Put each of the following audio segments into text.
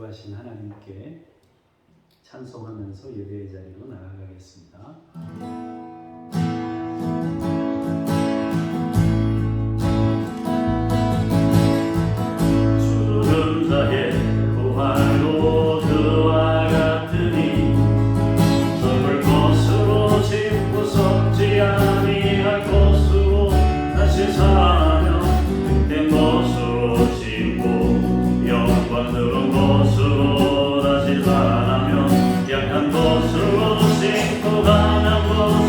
거룩하신 하나님께 찬송하면서 예배의 자리로 나아가겠습니다. 주름자의 부활도 그와 같으니 썩을 것으로 짓고 썩지 아니할 것으로 다시 사며 된 것으로 짓고 영광스러운 것으로 다시 살아며 약한 것으로 짓고 강한 것으로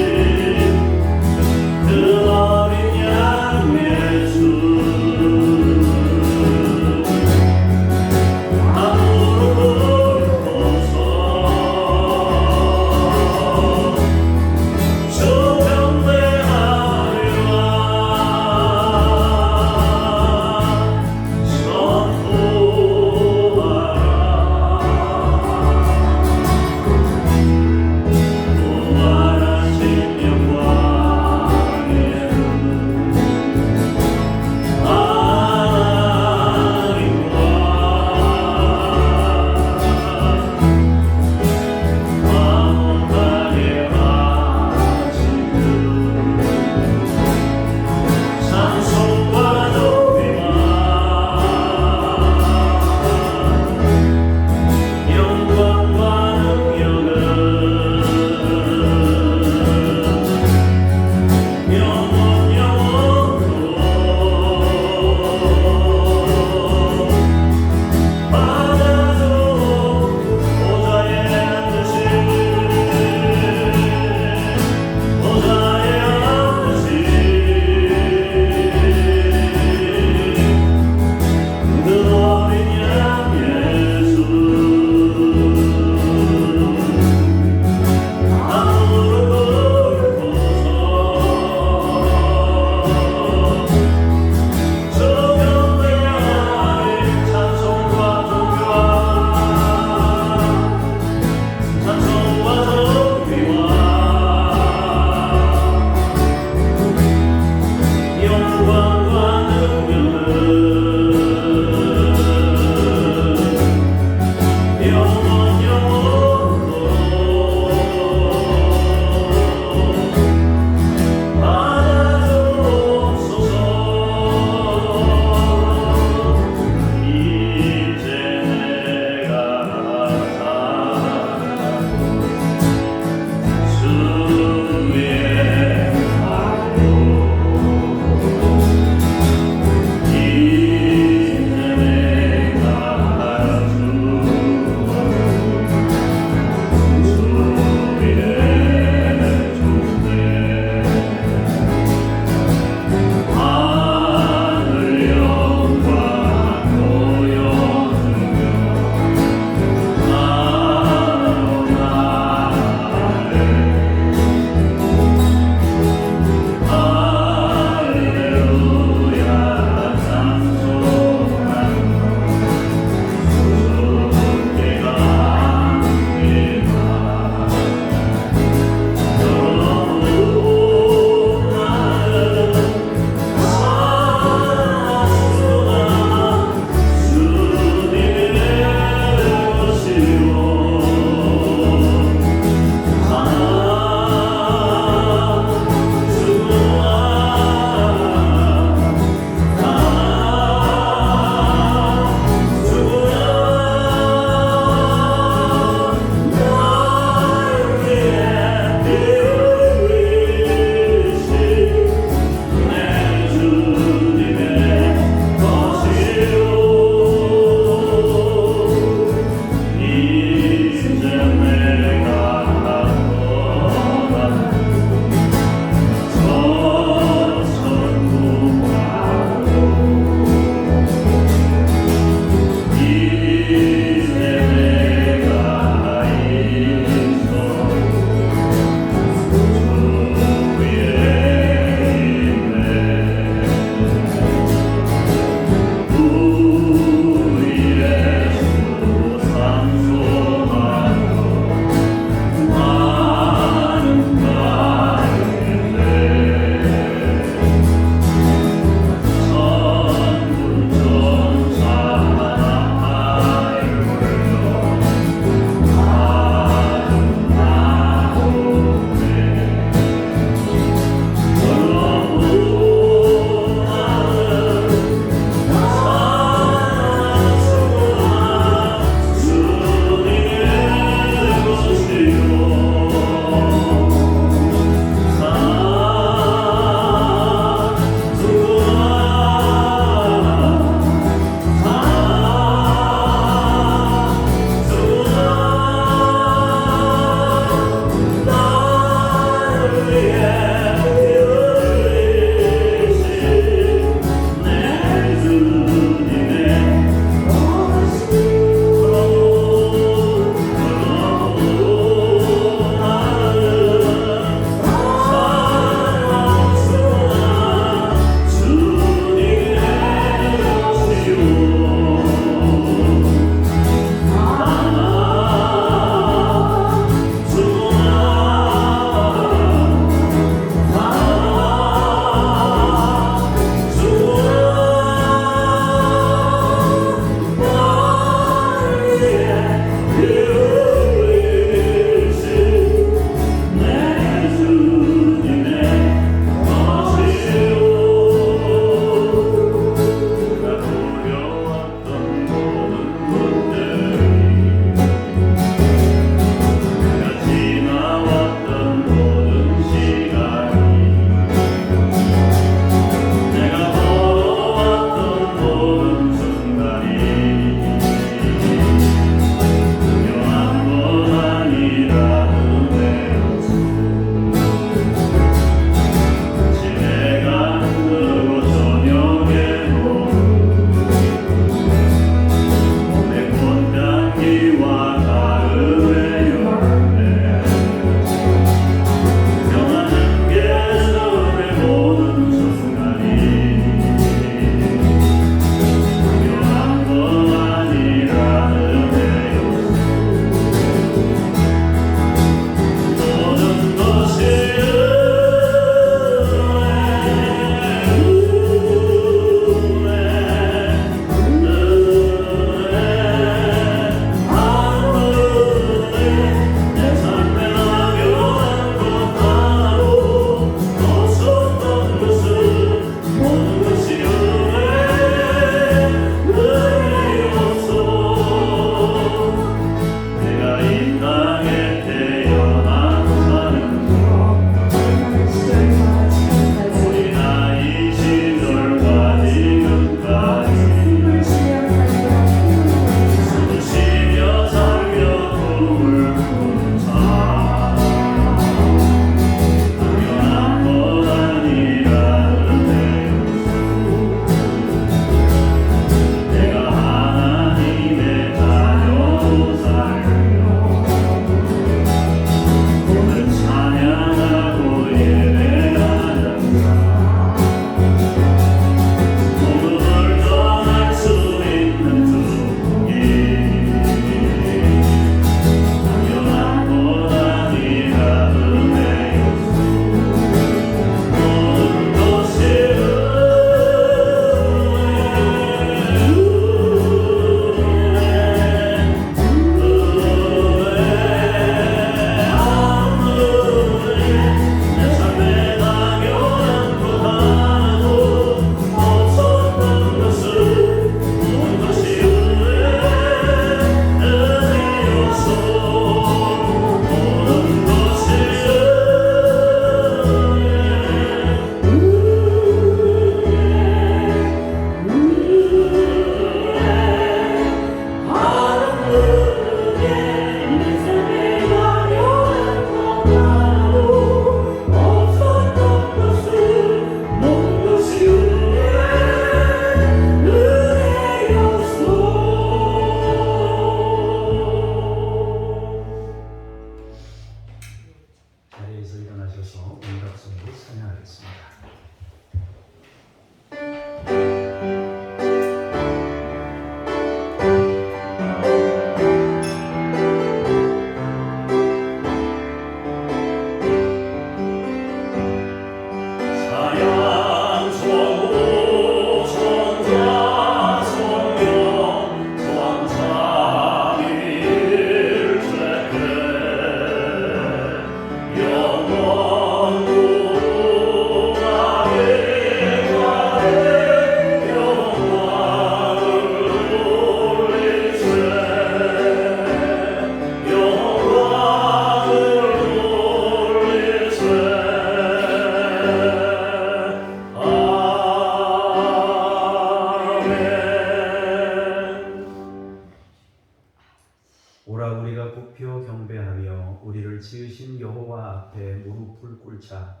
뚫자.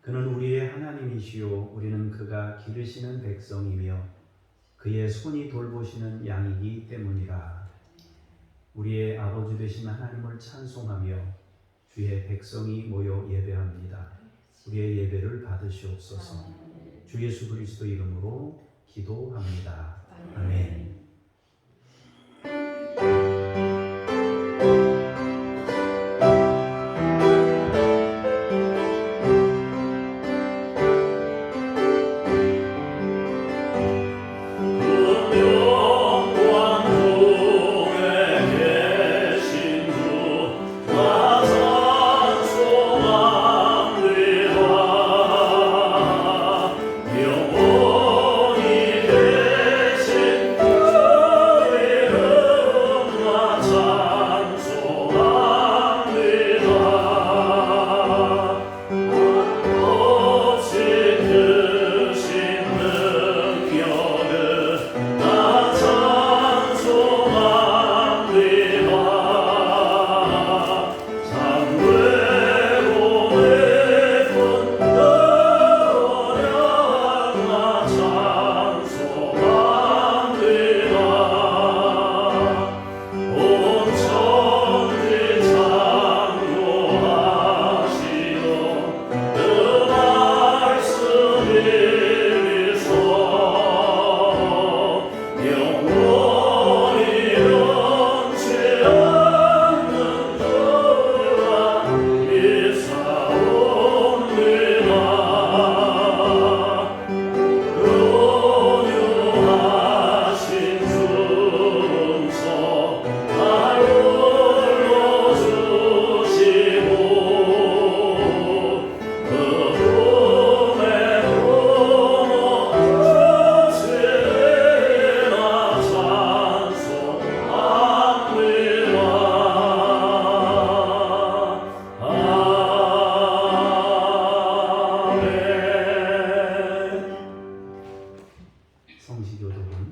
그는 우리의 하나님이시요 우리는 그가 기르시는 백성이며 그의 손이 돌보시는 양이기 때문이라. 우리의 아버지 되신 하나님을 찬송하며 주의 백성이 모여 예배합니다. 우리의 예배를 받으시옵소서. 주 예수 그리스도 이름으로 기도합니다. 아멘.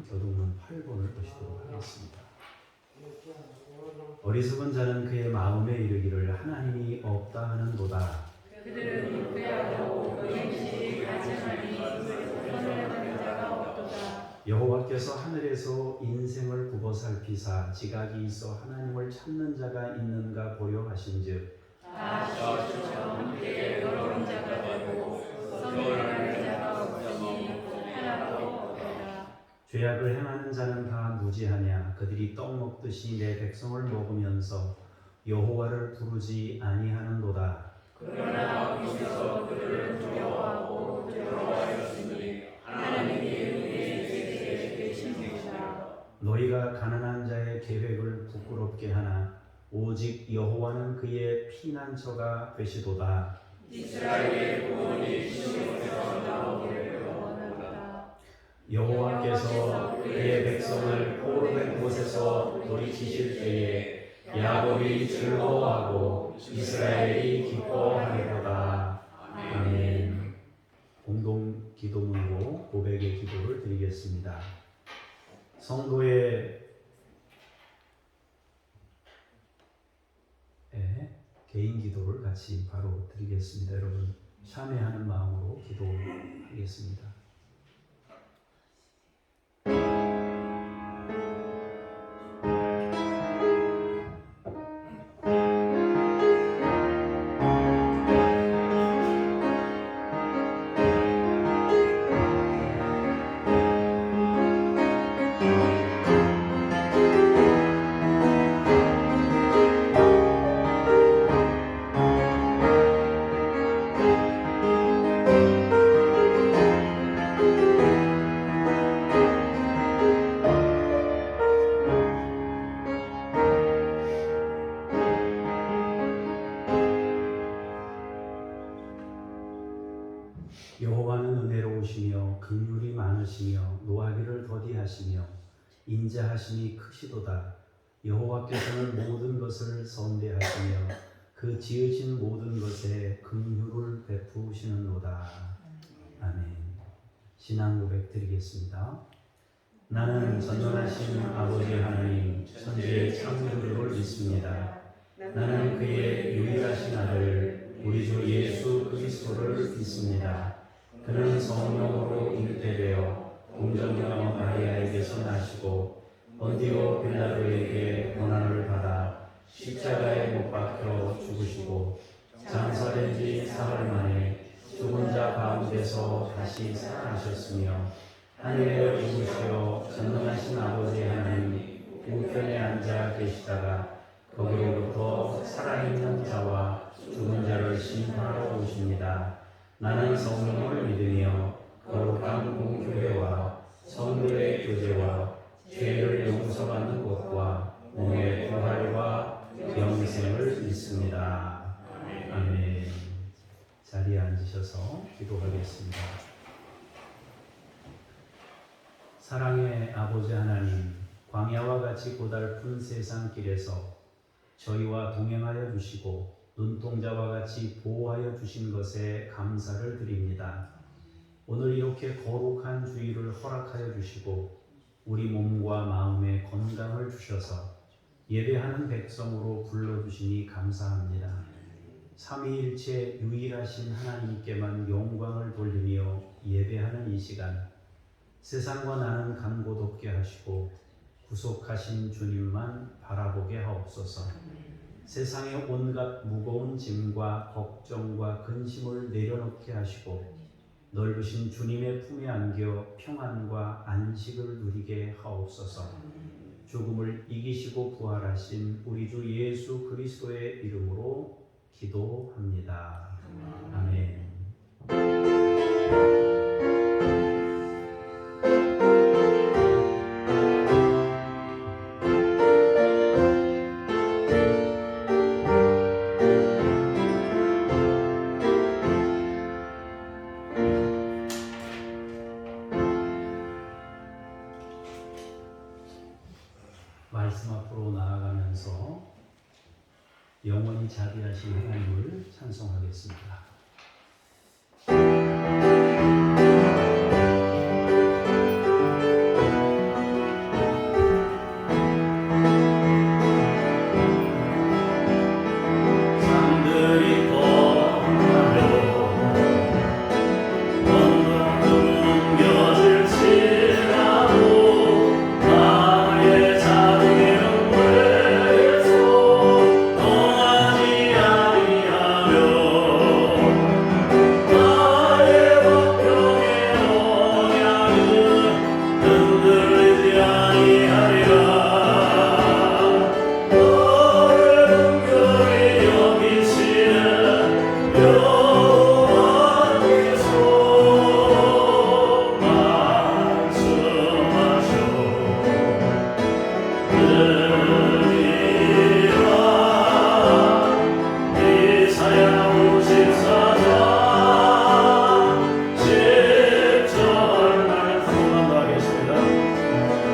교동문 8번을 보시도록 하겠습니다. 어리석은 자는 그의 마음에 이르기를 하나님이 없다 하는도다. 그들은 잉태하고 그 행실이 가증하니 선을 자가 없도다. 여호와께서 하늘에서 인생을 굽어 살피사 지각이 있어 하나님을 찾는 자가 있는가 보려 하신즉 다 시주처 함께 여러 자가 되고 선을 자가 없으니 하나도 없도다. 죄악을 행하는 자는 다 무지하냐. 그들이 떡 먹듯이 내 백성을 먹으면서 여호와를 부르지 아니하는도다. 그러나 어디서 그들을 두려워하고 두려워하였으니 하나님이 우리에게 계시니라. 너희가 가난한 자의 계획을 부끄럽게 하나 오직 여호와는 그의 피난처가 되시도다. 이스라엘의 구원이 시온에서 나오기를 원한다. 여호와께서 그의 백성을 포로된 곳에서 돌이키실 때에 야곱이 즐거워하고 이스라엘이 기뻐하리로다. 아멘. 공동 기도문으로 고백의 기도를 드리겠습니다. 성도의 개인 기도를 같이 바로 드리겠습니다. 여러분 참회하는 마음으로 기도하겠습니다. 여호와는 은혜로우시며 긍휼이 많으시며 노하기를 더디하시며 인자하심이 크시도다. 여호와께서는 모든 것을 선대하시며 그 지으신 모든 것에 긍휼을 베푸시는도다. 아멘. 신앙 고백 드리겠습니다. 나는 전능하신 아버지 하나님 천지의 창조주를 믿습니다. 나는 그의 유일하신 아들 우리 주 예수 그리스도를 믿습니다. 그는 성령으로 잉태되어 공정녀 마리아에게서 나시고 본디오 빌라도에게 고난을 받아 십자가에 못 박혀 죽으시고 장사된 지 사흘 만에 죽은 자 가운데서 다시 살아나셨으며 하늘에 오르시어 전능하신 아버지 하나님 우편에 앉아 계시다가 거기로부터 살아있는 자와 죽은 자를 심판하러 오십니다. 나는 성령을 믿으며 거룩한 공교회와 성도의 교제와 죄를 용서받는 것과 몸의 부활과 영생을 믿습니다. 아멘. 자리에 앉으셔서 기도하겠습니다. 사랑의 아버지 하나님, 광야와 같이 고달픈 세상길에서 저희와 동행하여 주시고 눈동자와 같이 보호하여 주신 것에 감사를 드립니다. 오늘 이렇게 거룩한 주일을 허락하여 주시고 우리 몸과 마음에 건강을 주셔서 예배하는 백성으로 불러주시니 감사합니다. 삼위일체 유일하신 하나님께만 영광을 돌리며 예배하는 이 시간, 세상과 나는 간곳 없게 하시고 구속하신 주님만 바라보게 하옵소서. 세상의 온갖 무거운 짐과 걱정과 근심을 내려놓게 하시고 넓으신 주님의 품에 안겨 평안과 안식을 누리게 하옵소서. 죽음을 이기시고 부활하신 우리 주 예수 그리스도의 이름으로 기도합니다. 아멘. 말씀 앞으로 나아가면서 영원히 자비하신 하나님을 찬송하겠습니다. 산들이 떠나며 언덕들은 옮겨질지라도 나의 자비는 내게서 떠나지 아니하며 나의 화평의 언약은 흔들리지 아니하리라.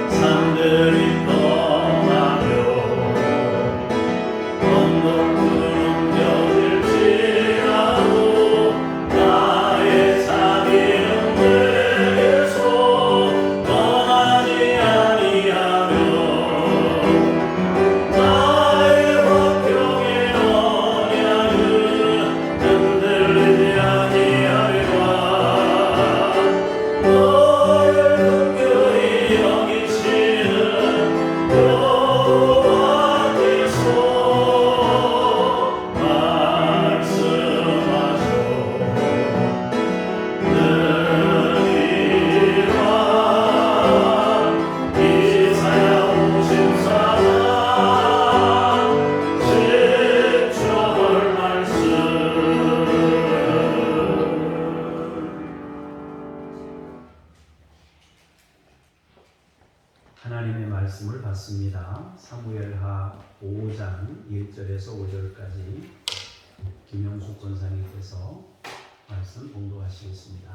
산들이 떠나며 언덕들은 펴질지라도 나의 자비는 내게서 떠나지 아니하며 나의 화평의 언약은 흔들리지 아니하리라. 너의 은결히 여기시는 여호와께서 말씀하셔 느리라. 이사야 54장 10절 말씀. 하나님의 말씀을 받습니다. 사무엘하 5장 1절에서 5절까지 김영숙 권사님께서 말씀 봉독하시겠습니다.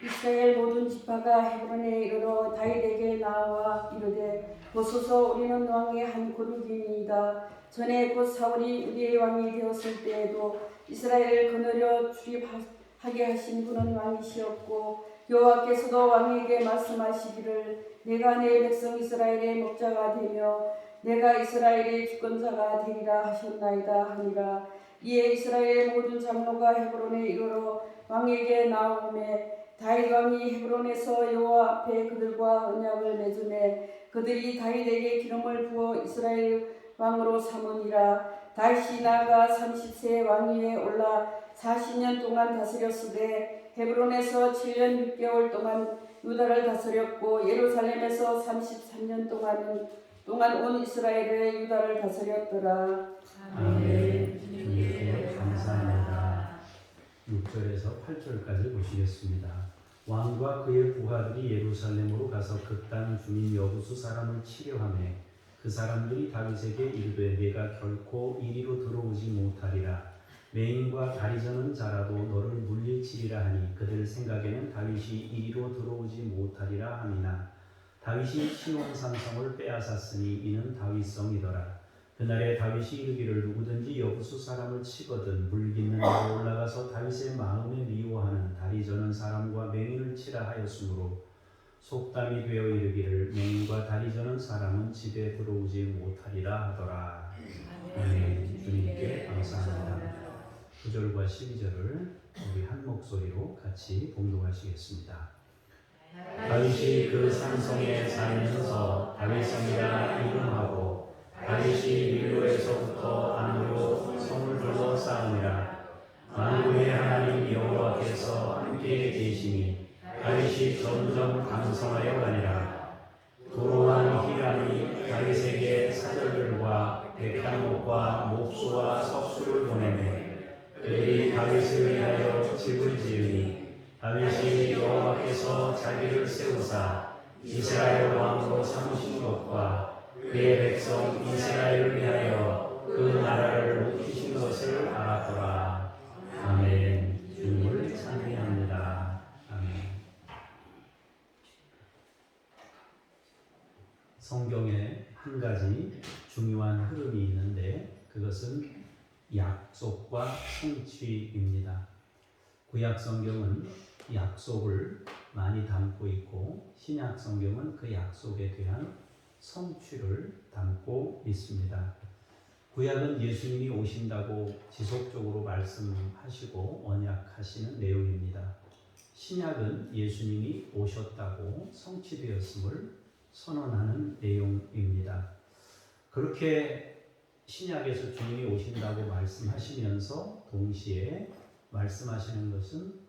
이스라엘 모든 지파가 헤브론에 이르러 다윗에게 나와 이르되 보소서 우리는 왕의 한 그룹이니이다. 전에 곧 사울이 우리의 왕이 되었을 때에도 이스라엘을 거느려 출입하게 하신 분은 왕이시었고 여호와께서도 왕에게 말씀하시기를 내가 내 백성 이스라엘의 목자가 되며 내가 이스라엘의 주권자가 되리라 하셨나이다 하니라. 이에 이스라엘의 모든 장로가 헤브론에 이르러 왕에게 나오매 다윗 왕이 헤브론에서 여호와 앞에 그들과 언약을 맺음에 그들이 다윗에게 기름을 부어 이스라엘 왕으로 삼으니라. 다윗이 나아가 30세 왕위에 올라 40년 동안 다스렸으되 헤브론에서 7년 6개월 동안 유다를 다스렸고 예루살렘에서 33년 동안 온 이스라엘의 유다를 다스렸더라. 아멘. 주님께 감사합니다. 6절에서 8절까지 보시겠습니다. 왕과 그의 부하들이 예루살렘으로 가서 그 땅 주민 여부수 사람을 치려하매 그 사람들이 다윗에게 이르되 네가 결코 이리로 들어오지 못하리라. 맹인과 다리 저는 자라도 너를 물리치리라 하니 그들 생각에는 다윗이 이리로 들어오지 못하리라 함이나 다윗이 시온 산성을 빼앗았으니 이는 다윗성이더라. 그날에 다윗이 이르기를 누구든지 여부수 사람을 치거든 물깃는 데로 올라가서 다윗의 마음에 미워하는 다리 저는 사람과 맹인을 치라 하였으므로 속담이 되어 이르기를 맹인과 다리 저는 사람은 집에 들어오지 못하리라 하더라. 아멘. 주님께 감사합니다. 9절과 12절을 우리 한 목소리로 같이 봉독하시겠습니다. 다윗이 그 산성에 살면서 다윗성이라 이름하고 다윗이 밀로에서부터 안으로 성을 둘러 쌓으니라. 만군의 하나님 여호와께서 함께 계시니 다윗이 점점 강성하여 가니라. 도로한 히람이 다윗에게 사절들과 백향목과 목수와 석수를 보내매 그들이 다윗을 위하여 집을 지으니 다윗이 여호와께서 자기를 세우사 이스라엘 왕으로 삼으신 것과 그의 백성 이스라엘을 위하여 그 나라를 높이신 것을 알았더라. 아멘. 주님을 찬양합니다. 아멘. 성경에 한 가지 중요한 흐름이 있는데 그것은 약속과 성취입니다. 구약 성경은 약속을 많이 담고 있고 신약 성경은 그 약속에 대한 성취를 담고 있습니다. 구약은 예수님이 오신다고 지속적으로 말씀하시고 언약하시는 내용입니다. 신약은 예수님이 오셨다고 성취되었음을 선언하는 내용입니다. 그렇게 신약에서 주님이 오신다고 말씀하시면서 동시에 말씀하시는 것은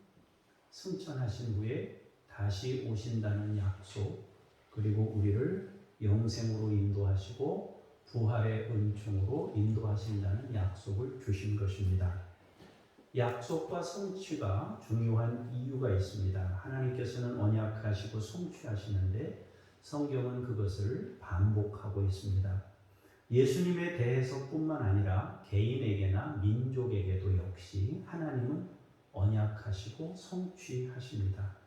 승천하신 후에 다시 오신다는 약속, 그리고 우리를 영생으로 인도하시고 부활의 은총으로 인도하신다는 약속을 주신 것입니다. 약속과 성취가 중요한 이유가 있습니다. 하나님께서는 언약하시고 성취하시는데 성경은 그것을 반복하고 있습니다. 예수님에 대해서뿐만 아니라 개인에게나 민족에게도 역시 하나님은 언약하시고 성취하십니다.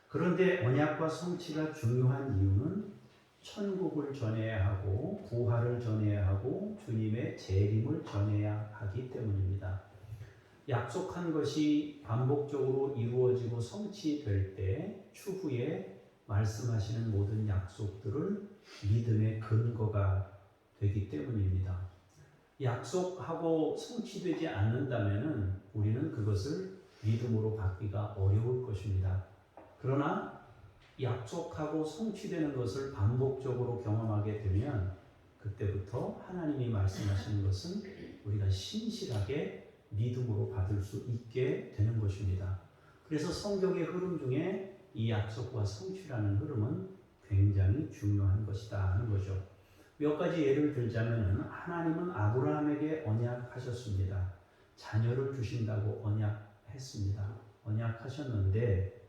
그런데 언약과 성취가 중요한 이유는 천국을 전해야 하고 부활을 전해야 하고 주님의 재림을 전해야 하기 때문입니다. 약속한 것이 반복적으로 이루어지고 성취될 때 추후에 말씀하시는 모든 약속들은 믿음의 근거가 되기 때문입니다. 약속하고 성취되지 않는다면 우리는 그것을 믿음으로 받기가 어려울 것입니다. 그러나 약속하고 성취되는 것을 반복적으로 경험하게 되면 그때부터 하나님이 말씀하시는 것은 우리가 신실하게 믿음으로 받을 수 있게 되는 것입니다. 그래서 성경의 흐름 중에 이 약속과 성취라는 흐름은 굉장히 중요한 것이다 하는 거죠. 몇 가지 예를 들자면 하나님은 아브라함에게 언약하셨습니다. 자녀를 주신다고 언약했습니다. 언약하셨는데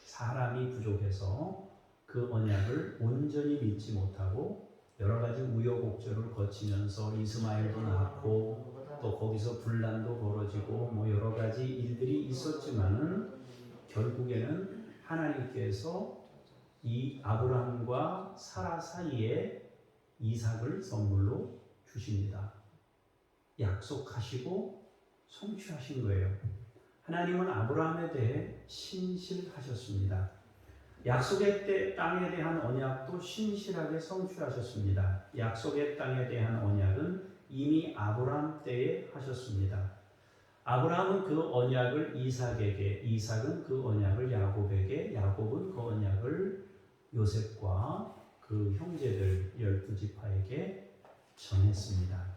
사람이 부족해서 그 언약을 온전히 믿지 못하고 여러 가지 우여곡절을 거치면서 이스마엘도 낳고 또 거기서 분란도 벌어지고 뭐 여러 가지 일들이 있었지만은 결국에는 하나님께서 이 아브라함과 사라 사이에 이삭을 선물로 주십니다. 약속하시고 성취하신 거예요. 하나님은 아브라함에 대해 신실하셨습니다. 약속의 땅에 대한 언약도 신실하게 성취하셨습니다. 약속의 땅에 대한 언약은 이미 아브라함 때에 하셨습니다. 아브라함은 그 언약을 이삭에게, 이삭은 그 언약을 야곱에게, 야곱은 그 언약을 요셉과 그 형제들 12지파에게 전했습니다.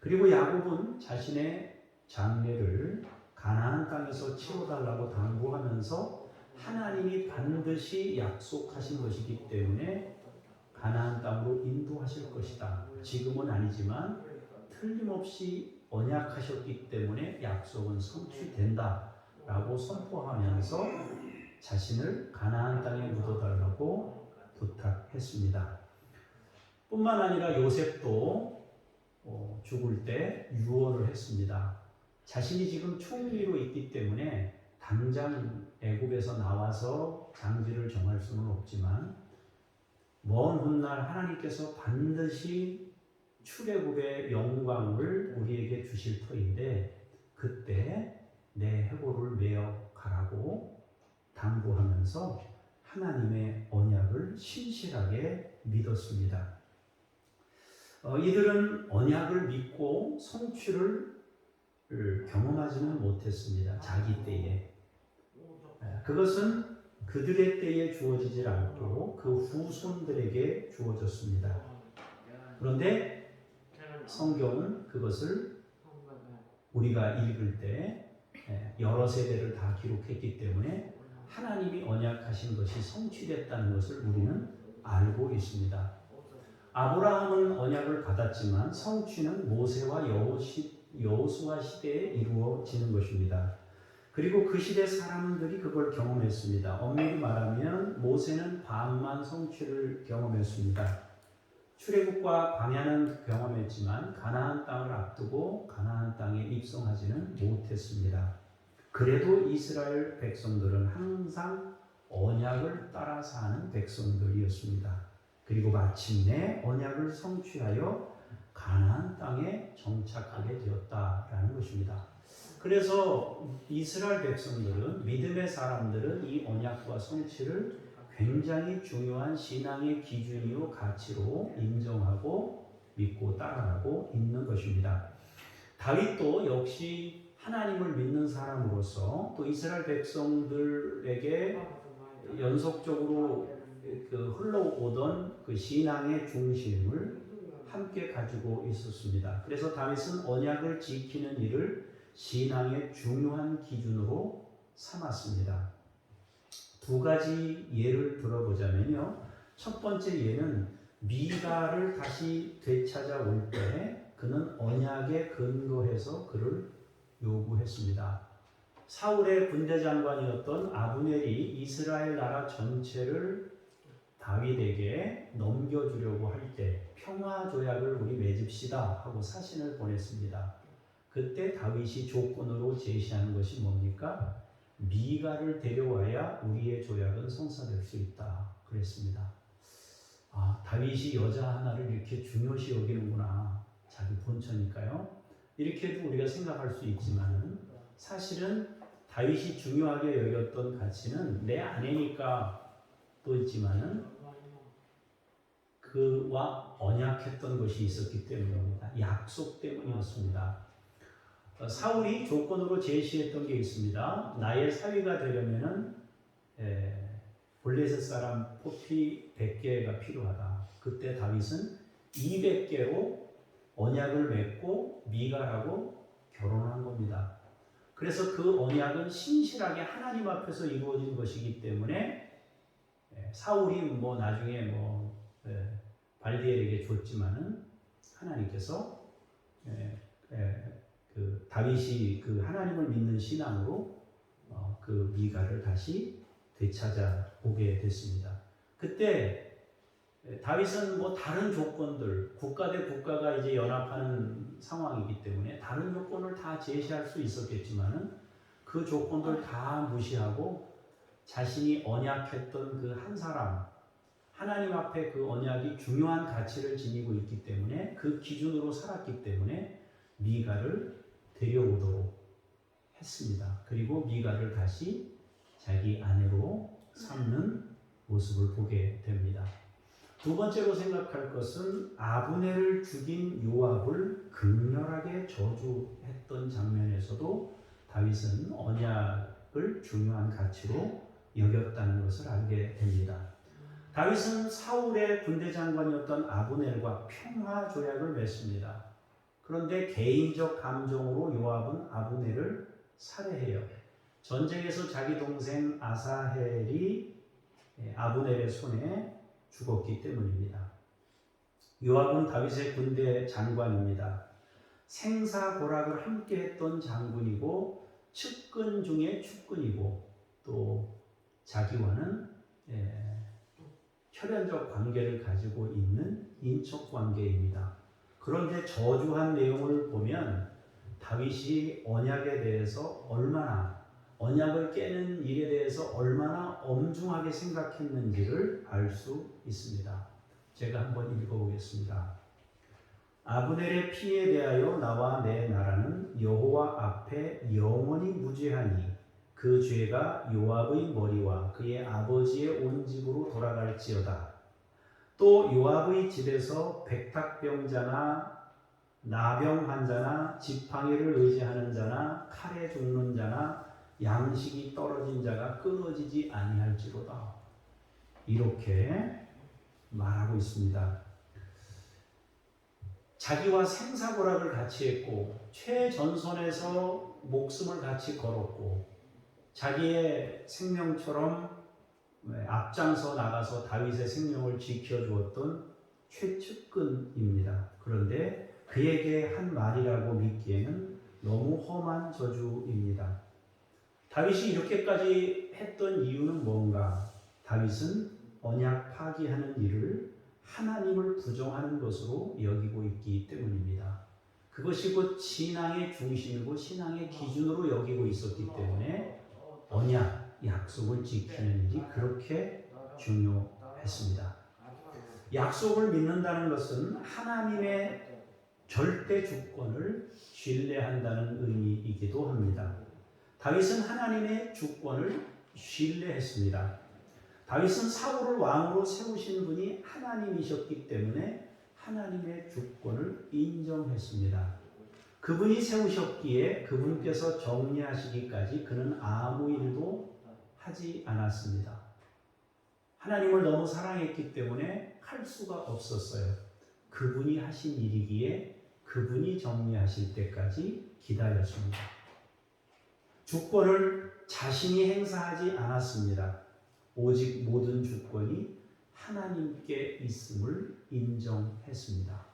그리고 야곱은 자신의 장례를 가나안 땅에서 치러달라고 당부하면서 하나님이 반드시 약속하신 것이기 때문에 가나안 땅으로 인도하실 것이다. 지금은 아니지만 틀림없이 언약하셨기 때문에 약속은 성취된다 라고 선포하면서 자신을 가나안 땅에 묻어달라고 부탁했습니다. 뿐만 아니라 요셉도 죽을 때 유언을 했습니다. 자신이 지금 총리로 있기 때문에 당장 애굽에서 나와서 장지를 정할 수는 없지만 먼 훗날 하나님께서 반드시 출애굽의 영광을 우리에게 주실 터인데 그때 내 해골을 메어 가라고 당부하면서 하나님의 언약을 신실하게 믿었습니다. 이들은 언약을 믿고 성취를 경험하지는 못했습니다. 자기 때에. 그것은 그들의 때에 주어지질 않고 그 후손들에게 주어졌습니다. 그런데 성경은 그것을 우리가 읽을 때 여러 세대를 다 기록했기 때문에 하나님이 언약하신 것이 성취됐다는 것을 우리는 알고 있습니다. 아브라함은 언약을 받았지만 성취는 모세와 여호수아 시대에 이루어지는 것입니다. 그리고 그 시대 사람들이 그걸 경험했습니다. 엄밀히 말하면 모세는 반만 성취를 경험했습니다. 출애굽과 광야는 경험했지만 가나안 땅을 앞두고 가나안 땅에 입성하지는 못했습니다. 그래도 이스라엘 백성들은 항상 언약을 따라 사는 백성들이었습니다. 그리고 마침내 언약을 성취하여 가나안 땅에 정착하게 되었다라는 것입니다. 그래서 이스라엘 백성들은, 믿음의 사람들은 이 언약과 성취를 굉장히 중요한 신앙의 기준이요 가치로 인정하고 믿고 따라가고 있는 것입니다. 다윗도 역시 하나님을 믿는 사람으로서 또 이스라엘 백성들에게 연속적으로 흘러오던 그 신앙의 중심을 함께 가지고 있었습니다. 그래서 다윗은 언약을 지키는 일을 신앙의 중요한 기준으로 삼았습니다. 두 가지 예를 들어보자면요. 첫 번째 예는 미가를 다시 되찾아올 때 그는 언약에 근거해서 그를 요구했습니다. 사울의 군대장관이었던 아브넬이 이스라엘 나라 전체를 다윗에게 넘겨주려고 할 때 평화조약을 우리 맺읍시다 하고 사신을 보냈습니다. 그때 다윗이 조건으로 제시하는 것이 뭡니까? 미가를 데려와야 우리의 조약은 성사될 수 있다 그랬습니다. 다윗이 여자 하나를 이렇게 중요시 여기는구나. 자기 본처니까요. 이렇게도 우리가 생각할 수 있지만 사실은 다윗이 중요하게 여겼던 가치는 내 아내니까 또 있지만은 그와 언약했던 것이 있었기 때문입니다. 약속 때문이었습니다. 사울이 조건으로 제시했던 게 있습니다. 나의 사위가 되려면은 블레셋 사람 포피 100개가 필요하다. 그때 다윗은 200개로 언약을 맺고 미가라고 결혼한 겁니다. 그래서 그 언약은 신실하게 하나님 앞에서 이루어진 것이기 때문에 사울이 나중에 발디엘에게 줬지만은 하나님께서 그 다윗이 그 하나님을 믿는 신앙으로 그 미가를 다시 되찾아 오게 됐습니다. 그때 다윗은 다른 조건들, 국가 대 국가가 이제 연합하는 상황이기 때문에 다른 조건을 다 제시할 수 있었겠지만은 그 조건들 다 무시하고 자신이 언약했던 그 한 사람, 하나님 앞에 그 언약이 중요한 가치를 지니고 있기 때문에 그 기준으로 살았기 때문에 미가를 데려오도록 했습니다. 그리고 미가를 다시 자기 아내로 삼는 모습을 보게 됩니다. 두 번째로 생각할 것은 아브넬을 죽인 요압을 극렬하게 저주했던 장면에서도 다윗은 언약을 중요한 가치로 여겼다는 것을 알게 됩니다. 다윗은 사울의 군대 장관이었던 아브넬과 평화 조약을 맺습니다. 그런데 개인적 감정으로 요압은 아브넬을 살해해요. 전쟁에서 자기 동생 아사헬이 아브넬의 손에 죽었기 때문입니다. 요압은 다윗의 군대 장관입니다. 생사고락을 함께 했던 장군이고 측근 중에 측근이고 또 자기와는 혈연적 관계를 가지고 있는 인척 관계입니다. 그런데 저주한 내용을 보면 다윗이 언약에 대해서 얼마나 언약을 깨는 일에 대해서 얼마나 엄중하게 생각했는지를 알 수 있습니다. 제가 한번 읽어보겠습니다. 아브넬의 피에 대하여 나와 내 나라는 여호와 앞에 영원히 무죄하니 그 죄가 요압의 머리와 그의 아버지의 온 집으로 돌아갈지어다. 또 요압의 집에서 백탁병자나 나병 환자나 지팡이를 의지하는 자나 칼에 죽는 자나 양식이 떨어진 자가 끊어지지 아니할지로다. 이렇게 말하고 있습니다. 자기와 생사고락을 같이 했고 최전선에서 목숨을 같이 걸었고 자기의 생명처럼 앞장서 나가서 다윗의 생명을 지켜주었던 최측근입니다. 그런데 그에게 한 말이라고 믿기에는 너무 험한 저주입니다. 다윗이 이렇게까지 했던 이유는 뭔가? 다윗은 언약 파기하는 일을 하나님을 부정하는 것으로 여기고 있기 때문입니다. 그것이 곧 신앙의 중심이고 신앙의 기준으로 여기고 있었기 때문에 언약, 약속을 지키는 일이 그렇게 중요했습니다. 약속을 믿는다는 것은 하나님의 절대 주권을 신뢰한다는 의미이기도 합니다. 다윗은 하나님의 주권을 신뢰했습니다. 다윗은 사울을 왕으로 세우신 분이 하나님이셨기 때문에 하나님의 주권을 인정했습니다. 그분이 세우셨기에 그분께서 정리하시기까지 그는 아무 일도 하지 않았습니다. 하나님을 너무 사랑했기 때문에 할 수가 없었어요. 그분이 하신 일이기에 그분이 정리하실 때까지 기다렸습니다. 주권을 자신이 행사하지 않았습니다. 오직 모든 주권이 하나님께 있음을 인정했습니다.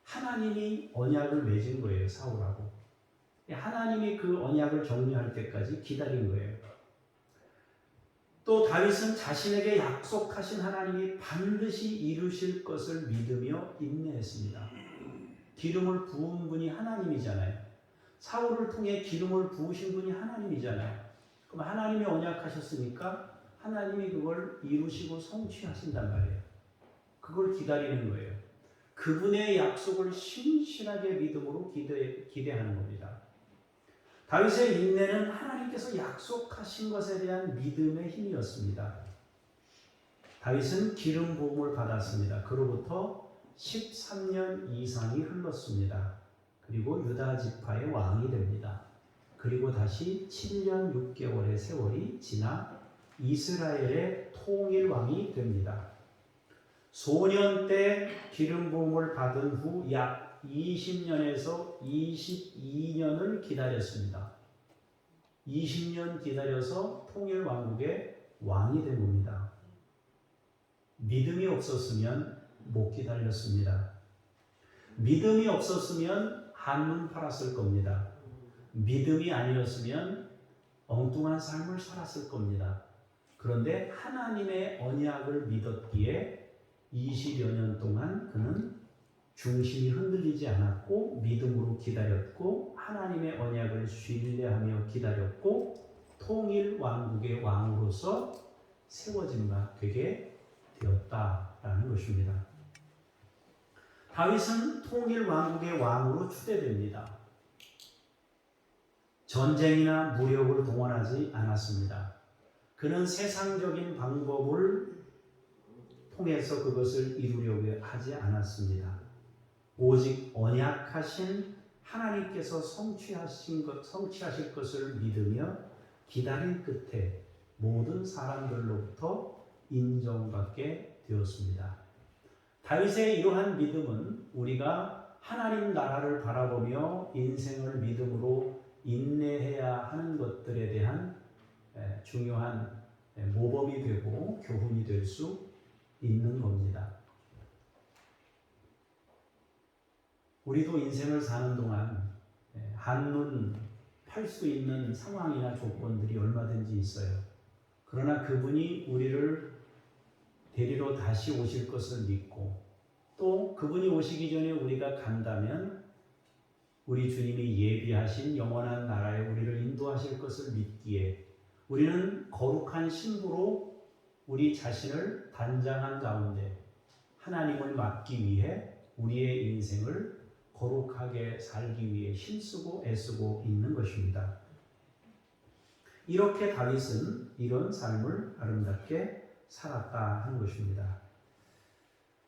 하나님이 언약을 맺은 거예요, 사울하고. 하나님이 그 언약을 정리할 때까지 기다린 거예요. 또 다윗은 자신에게 약속하신 하나님이 반드시 이루실 것을 믿으며 인내했습니다. 기름을 부은 분이 하나님이잖아요. 사울을 통해 기름을 부으신 분이 하나님이잖아요. 그럼 하나님이 언약하셨으니까 하나님이 그걸 이루시고 성취하신단 말이에요. 그걸 기다리는 거예요. 그분의 약속을 신실하게 믿음으로 기대하는 겁니다. 다윗의 인내는 하나님께서 약속하신 것에 대한 믿음의 힘이었습니다. 다윗은 기름 부음을 받았습니다. 그로부터 13년 이상이 흘렀습니다. 그리고 유다 지파의 왕이 됩니다. 그리고 다시 7년 6개월의 세월이 지나 이스라엘의 통일 왕이 됩니다. 소년 때 기름 부음을 받은 후 약 20년에서 22년을 기다렸습니다. 20년 기다려서 통일 왕국의 왕이 된 겁니다. 믿음이 없었으면 못 기다렸습니다. 믿음이 없었으면 한눈 팔았을 겁니다. 믿음이 아니었으면 엉뚱한 삶을 살았을 겁니다. 그런데 하나님의 언약을 믿었기에 20여 년 동안 그는 중심이 흔들리지 않았고 믿음으로 기다렸고 하나님의 언약을 신뢰하며 기다렸고 통일 왕국의 왕으로서 세워진 바 되게 되었다라는 것입니다. 다윗은 통일 왕국의 왕으로 추대됩니다. 전쟁이나 무력을 동원하지 않았습니다. 그는 세상적인 방법을 통해서 그것을 이루려고 하지 않았습니다. 오직 언약하신 하나님께서 성취하실 것을 믿으며 기다린 끝에 모든 사람들로부터 인정받게 되었습니다. 다윗의 이러한 믿음은 우리가 하나님 나라를 바라보며 인생을 믿음으로 인내해야 하는 것들에 대한 중요한 모범이 되고 교훈이 될 수 있는 겁니다. 우리도 인생을 사는 동안 한눈 팔 수 있는 상황이나 조건들이 얼마든지 있어요. 그러나 그분이 우리를 데리러 다시 오실 것을 믿고 또 그분이 오시기 전에 우리가 간다면 우리 주님이 예비하신 영원한 나라에 우리를 인도하실 것을 믿기에 우리는 거룩한 신부로 우리 자신을 단장한 가운데 하나님을 맡기 위해 우리의 인생을 거룩하게 살기 위해 힘쓰고 애쓰고 있는 것입니다. 이렇게 다윗은 이런 삶을 아름답게 살았다 하는 것입니다.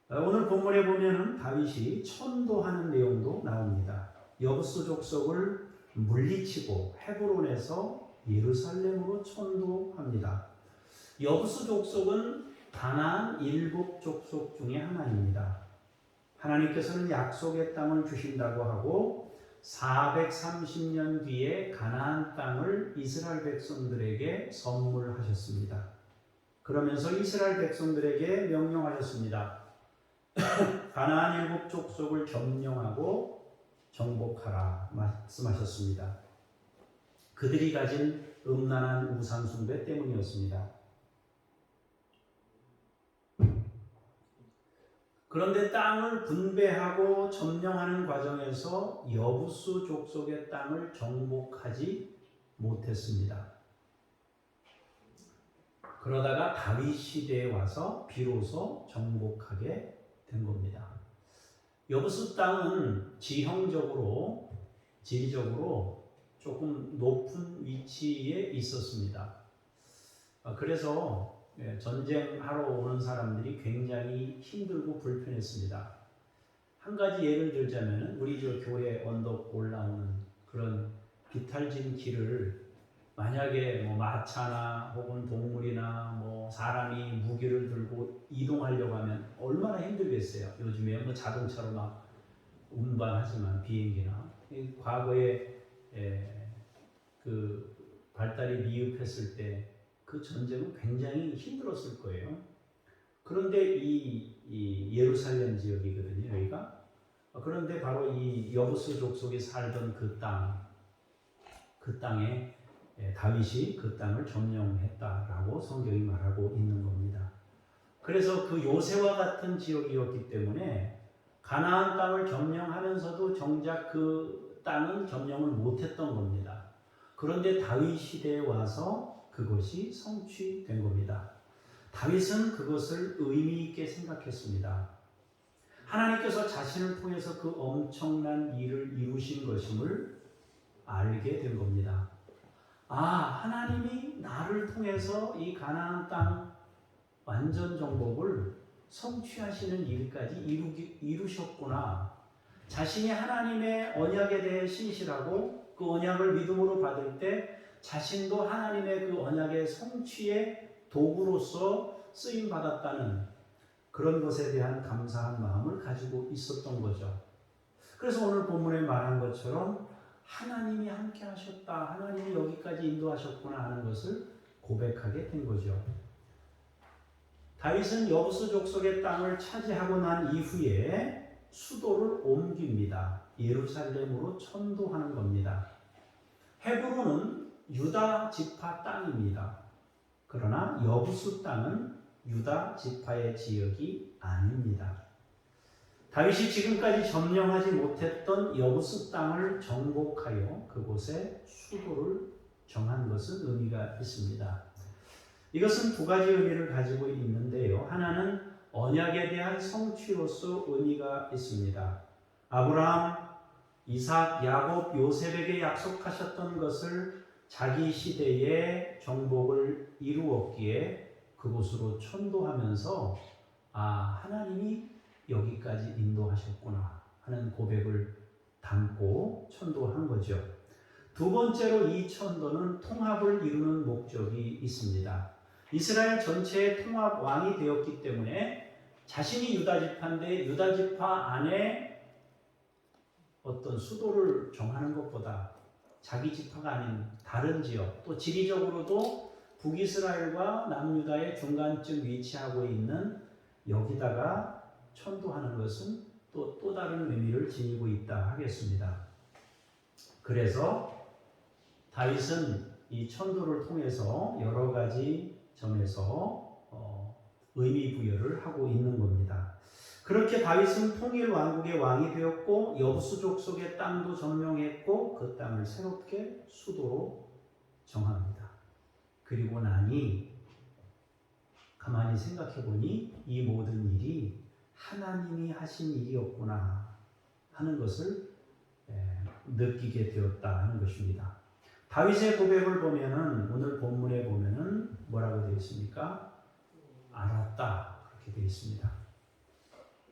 오늘 본문에 보면은 다윗이 천도하는 내용도 나옵니다. 여부스 족속을 물리치고 헤브론에서 예루살렘으로 천도합니다. 여부스 족속은 가나안 일곱 족속 중에 하나입니다. 하나님께서는 약속의 땅을 주신다고 하고 430년 뒤에 가나안 땅을 이스라엘 백성들에게 선물하셨습니다. 그러면서 이스라엘 백성들에게 명령하셨습니다. 가나안 일곱 족속을 점령하고 정복하라 말씀하셨습니다. 그들이 가진 음란한 우상 숭배 때문이었습니다. 그런데 땅을 분배하고 점령하는 과정에서 여부스 족속의 땅을 정복하지 못했습니다. 그러다가 다윗 시대에 와서 비로소 정복하게 된 겁니다. 여부스 땅은 지형적으로, 지리적으로 조금 높은 위치에 있었습니다. 그래서 전쟁하러 오는 사람들이 굉장히 힘들고 불편했습니다. 한 가지 예를 들자면 우리 저 교회 언덕 올라오는 그런 비탈진 길을 만약에 뭐 마차나 혹은 동물이나 뭐 사람이 무기를 들고 이동하려고 하면 얼마나 힘들겠어요. 요즘에 뭐 자동차로 막 운반하지만 비행기나 과거에 그 발달이 미흡했을 때 그 전쟁은 굉장히 힘들었을 거예요. 그런데 이 예루살렘 지역이거든요, 여기가. 그런데 바로 이 여부스 족속이 살던 그 땅에 다윗이 그 땅을 점령했다라고 성경이 말하고 있는 겁니다. 그래서 그 요새와 같은 지역이었기 때문에 가나안 땅을 점령하면서도 정작 그 땅은 점령을 못했던 겁니다. 그런데 다윗 시대에 와서 그것이 성취된 겁니다. 다윗은 그것을 의미 있게 생각했습니다. 하나님께서 자신을 통해서 그 엄청난 일을 이루신 것임을 알게 된 겁니다. 하나님이 나를 통해서 이 가나안 땅 완전 정복을 성취하시는 일까지 이루셨구나. 자신이 하나님의 언약에 대해 신실하고 그 언약을 믿음으로 받을 때 자신도 하나님의 그 언약의 성취의 도구로서 쓰임 받았다는 그런 것에 대한 감사한 마음을 가지고 있었던 거죠. 그래서 오늘 본문에 말한 것처럼 하나님이 함께 하셨다, 하나님이 여기까지 인도하셨구나 하는 것을 고백하게 된 거죠. 다윗은 여부스 족속의 땅을 차지하고 난 이후에 수도를 옮깁니다. 예루살렘으로 천도하는 겁니다. 헤브론은 유다 지파 땅입니다. 그러나 여부스 땅은 유다 지파의 지역이 아닙니다. 다윗이 지금까지 점령하지 못했던 여부스 땅을 정복하여 그곳에 수도를 정한 것은 의미가 있습니다. 이것은 두 가지 의미를 가지고 있는데요. 하나는 언약에 대한 성취로서 의미가 있습니다. 아브라함, 이삭, 야곱, 요셉에게 약속하셨던 것을 자기 시대에 정복을 이루었기에 그곳으로 천도하면서 하나님이 여기까지 인도하셨구나 하는 고백을 담고 천도한 거죠. 두 번째로 이 천도는 통합을 이루는 목적이 있습니다. 이스라엘 전체의 통합 왕이 되었기 때문에 자신이 유다지파인데 유다지파 안에 어떤 수도를 정하는 것보다 자기 지파가 아닌 다른 지역, 또 지리적으로도 북이스라엘과 남유다의 중간쯤 위치하고 있는 여기다가 천도하는 것은 또 다른 의미를 지니고 있다 하겠습니다. 그래서 다윗은 이 천도를 통해서 여러 가지 점에서 의미 부여를 하고 있는 겁니다. 그렇게 다윗은 통일 왕국의 왕이 되었고 여부수 족속의 땅도 점령했고 그 땅을 새롭게 수도로 정합니다. 그리고 나니 가만히 생각해 보니 이 모든 일이 하나님이 하신 일이었구나 하는 것을 느끼게 되었다 하는 것입니다. 다윗의 고백을 보면은 오늘 본문에 보면은 뭐라고 되어 있습니까? 알았다 그렇게 되어 있습니다.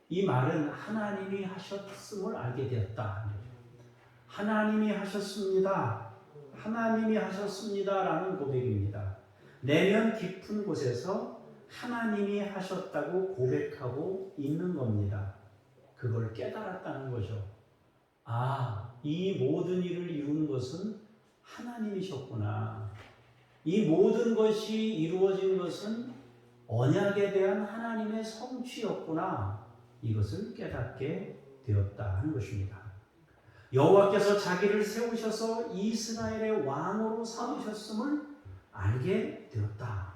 이 말은 하나님이 하셨음을 알게 되었다. 하나님이 하셨습니다. 하나님이 하셨습니다라는 고백입니다. 내면 깊은 곳에서 하나님이 하셨다고 고백하고 있는 겁니다. 그걸 깨달았다는 거죠. 이 모든 일을 이룬 것은 하나님이셨구나. 이 모든 것이 이루어진 것은 언약에 대한 하나님의 성취였구나. 이것을 깨닫게 되었다 하는 것입니다. 여호와께서 자기를 세우셔서 이스라엘의 왕으로 삼으셨음을 알게 되었다.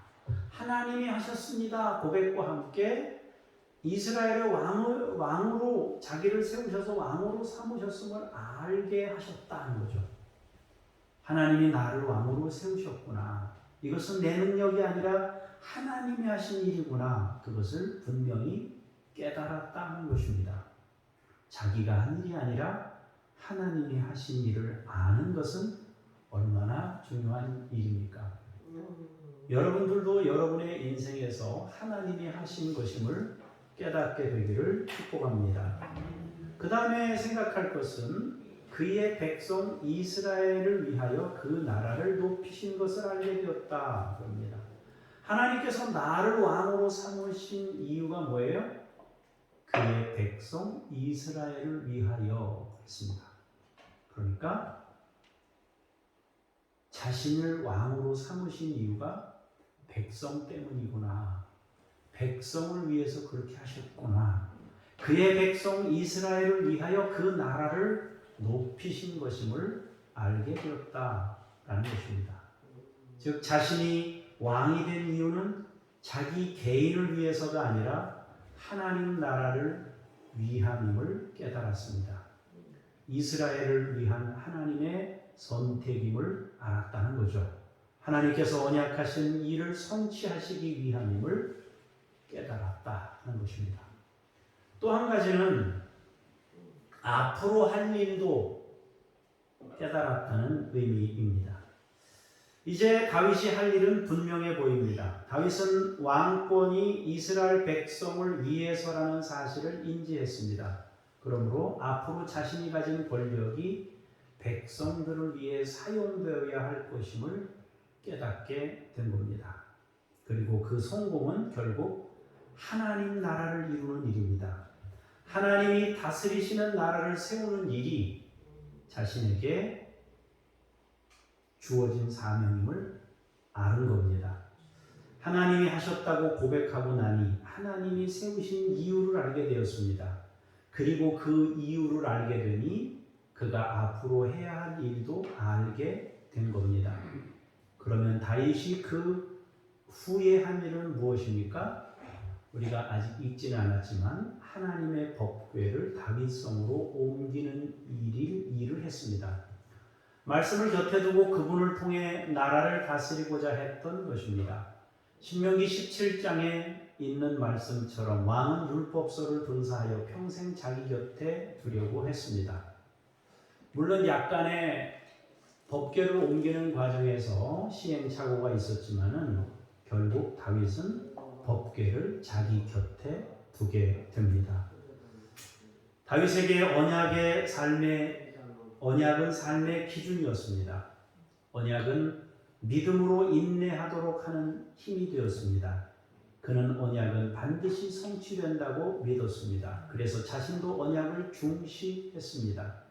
하나님이 하셨습니다. 고백과 함께 이스라엘의 왕으로 자기를 세우셔서 왕으로 삼으셨음을 알게 하셨다는 거죠. 하나님이 나를 왕으로 세우셨구나. 이것은 내 능력이 아니라 하나님이 하신 일이구나. 그것을 분명히 깨달았다는 것입니다. 자기가 한 일이 아니라 하나님이 하신 일을 아는 것은 얼마나 중요한 일입니까? 여러분들도 여러분의 인생에서 하나님이 하신 것임을 깨닫게 되기를 축복합니다. 그 다음에 생각할 것은 그의 백성 이스라엘을 위하여 그 나라를 높이신 것을 알게 되었다. 그럽니다. 하나님께서 나를 왕으로 삼으신 이유가 뭐예요? 그의 백성 이스라엘을 위하여 그렇습니다. 그러니까 자신을 왕으로 삼으신 이유가 백성 때문이구나. 백성을 위해서 그렇게 하셨구나. 그의 백성 이스라엘을 위하여 그 나라를 높이신 것임을 알게 되었다라는 것입니다. 즉 자신이 왕이 된 이유는 자기 개인을 위해서가 아니라 하나님 나라를 위함임을 깨달았습니다. 이스라엘을 위한 하나님의 선택임을 알았다는 거죠. 하나님께서 언약하신 일을 성취하시기 위함임을 깨달았다 하는 것입니다. 또 한 가지는 앞으로 할 일도 깨달았다는 의미입니다. 이제 다윗이 할 일은 분명해 보입니다. 다윗은 왕권이 이스라엘 백성을 위해서라는 사실을 인지했습니다. 그러므로 앞으로 자신이 가진 권력이 백성들을 위해 사용되어야 할 것임을 깨닫게 된 겁니다. 그리고 그 성공은 결국 하나님 나라를 이루는 일입니다. 하나님이 다스리시는 나라를 세우는 일이 자신에게 주어진 사명임을 아는 겁니다. 하나님이 하셨다고 고백하고 나니 하나님이 세우신 이유를 알게 되었습니다. 그리고 그 이유를 알게 되니 그가 앞으로 해야 할 일도 알게 된 겁니다. 그러면 다윗이 그 후에 한 일은 무엇입니까? 우리가 아직 읽지는 않았지만 하나님의 법궤를 다윗성으로 옮기는 일을 했습니다. 말씀을 곁에 두고 그분을 통해 나라를 다스리고자 했던 것입니다. 신명기 17장에 있는 말씀처럼 왕은 율법서를 등사하여 평생 자기 곁에 두려고 했습니다. 물론 약간의 법궤를 옮기는 과정에서 시행착오가 있었지만은 결국 다윗은 법궤를 자기 곁에 두게 됩니다. 다윗에게 언약은 삶의 기준이었습니다. 언약은 믿음으로 인내하도록 하는 힘이 되었습니다. 그는 언약은 반드시 성취된다고 믿었습니다. 그래서 자신도 언약을 중시했습니다.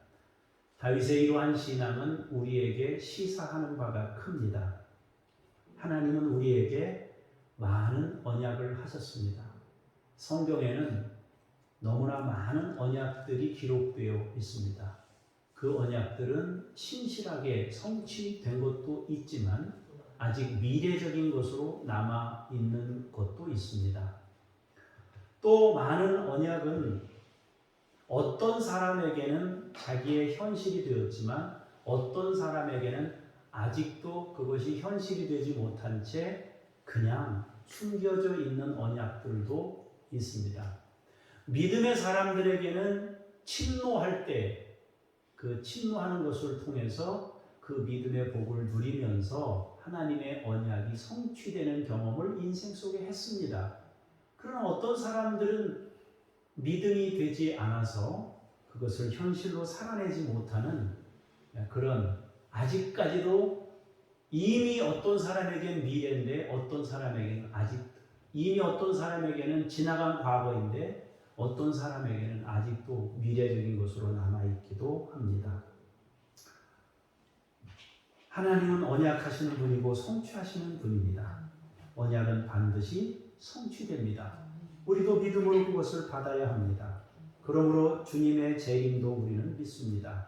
다윗의 이러한 신앙은 우리에게 시사하는 바가 큽니다. 하나님은 우리에게 많은 언약을 하셨습니다. 성경에는 너무나 많은 언약들이 기록되어 있습니다. 그 언약들은 신실하게 성취된 것도 있지만 아직 미래적인 것으로 남아 있는 것도 있습니다. 또 많은 언약은 어떤 사람에게는 자기의 현실이 되었지만 어떤 사람에게는 아직도 그것이 현실이 되지 못한 채 그냥 숨겨져 있는 언약들도 있습니다. 믿음의 사람들에게는 침노할 때 그 침노하는 것을 통해서 그 믿음의 복을 누리면서 하나님의 언약이 성취되는 경험을 인생 속에 했습니다. 그러나 어떤 사람들은 믿음이 되지 않아서 그것을 현실로 살아내지 못하는 그런, 아직까지도 이미 어떤 사람에게는 미래인데 어떤 사람에게는 이미 어떤 사람에게는 지나간 과거인데 어떤 사람에게는 아직도 미래적인 것으로 남아있기도 합니다. 하나님은 언약하시는 분이고 성취하시는 분입니다. 언약은 반드시 성취됩니다. 우리도 믿음으로 그것을 받아야 합니다. 그러므로 주님의 재림도 우리는 믿습니다.